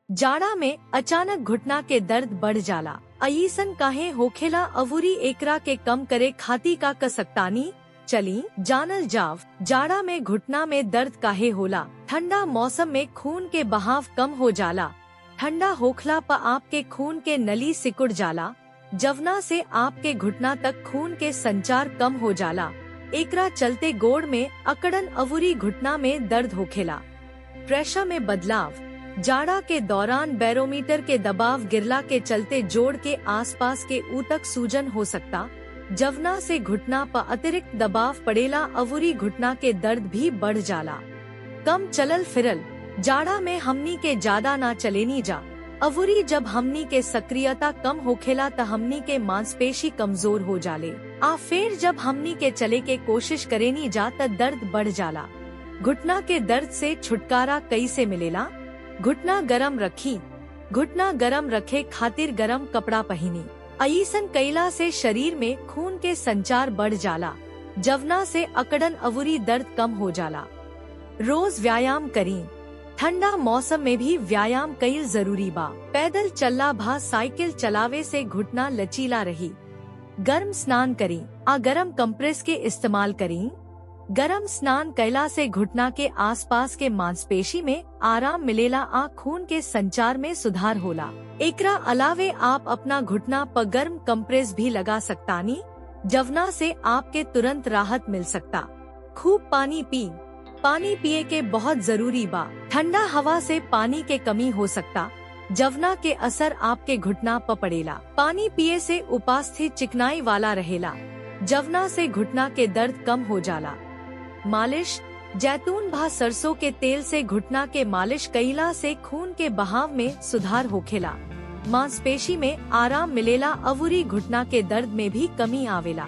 जाड़ा में अचानक घुटना के दर्द बढ़ जाला। अयीसन काहे होखेला अवूरी एकरा के कम करे खाती का कसकतानी चली जानल जाव। जाड़ा में घुटना में दर्द काहे होला। ठंडा मौसम में खून के बहाव कम हो जाला। ठंडा होखला पर आपके खून के नली सिकुड़ जाला, जवना से आपके घुटना तक खून के संचार कम हो जाला। एकरा चलते गोड़ में अकड़न अवूरी घुटना में दर्द होखेला। प्रेशर में बदलाव। जाड़ा के दौरान बैरोमीटर के दबाव गिरला के चलते जोड़ के आसपास के ऊतक सूजन हो सकता, जवना से घुटना पर अतिरिक्त दबाव पड़ेला। अवूरी घुटना के दर्द भी बढ़ जाला। कम चलल फिरल। जाड़ा में हमनी के ज्यादा ना चलेनी जा। अवूरी जब हमनी के सक्रियता कम होखेला त हमनी के मांसपेशी कमजोर हो जाले। फिर जब हमनी के चले के कोशिश करेनी जा त दर्द बढ़ जाला। घुटना के दर्द से छुटकारा कैसे मिलेला। घुटना गरम रखी। घुटना गरम रखे खातिर गरम कपड़ा पहनी। अयीसन कईला से शरीर में खून के संचार बढ़ जाला, जवना से अकड़न अवूरी दर्द कम हो जाला। रोज व्यायाम करी। ठंडा मौसम में भी व्यायाम कईल जरूरी बा। पैदल चलला भा साइकिल चलावे से घुटना लचीला रही। गर्म स्नान करी। गरम कंप्रेस के इस्तेमाल करी। गरम स्नान कैला से घुटना के आसपास के मांसपेशी में आराम मिलेला। खून के संचार में सुधार होला। एकरा अलावे आप अपना घुटना पर गर्म कंप्रेस भी लगा सकतानी, जवना से आपके तुरंत राहत मिल सकता। खूब पानी पी। पानी पिए के बहुत जरूरी बा। ठंडा हवा से पानी के कमी हो सकता, जवना के असर आपके घुटना पर पड़ेला। पानी पिए से उपास्थि चिकनाई वाला रहेला, जवना से घुटना के दर्द कम हो जाला। मालिश। जैतून भा सरसों के तेल से घुटना के मालिश कईला से खून के बहाव में सुधार होखेला। मांसपेशी में आराम मिलेला। अवूरी घुटना के दर्द में भी कमी आवेला।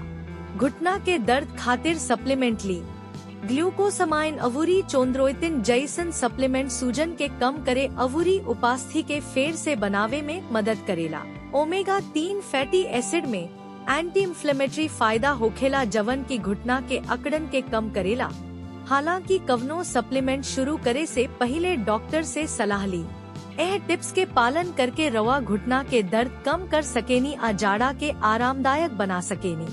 घुटना के दर्द खातिर सप्लीमेंट ली। ग्लूकोसामाइन अवूरी चोंद्रोइतिन जैसन सप्लीमेंट सूजन के कम करे। अवूरी उपास्थि के फेर से बनावे में मदद करेला। ओमेगा 3 फैटी एसिड में एंटी इंफ्लेमेटरी फायदा होखेला, जवन की घुटना के अकड़न के कम करेला। हालांकि कवनो सप्लीमेंट शुरू करे से पहले डॉक्टर से सलाह ली। यह टिप्स के पालन करके रवा घुटना के दर्द कम कर सकेनी। जाड़ा के आरामदायक बना सकेनी।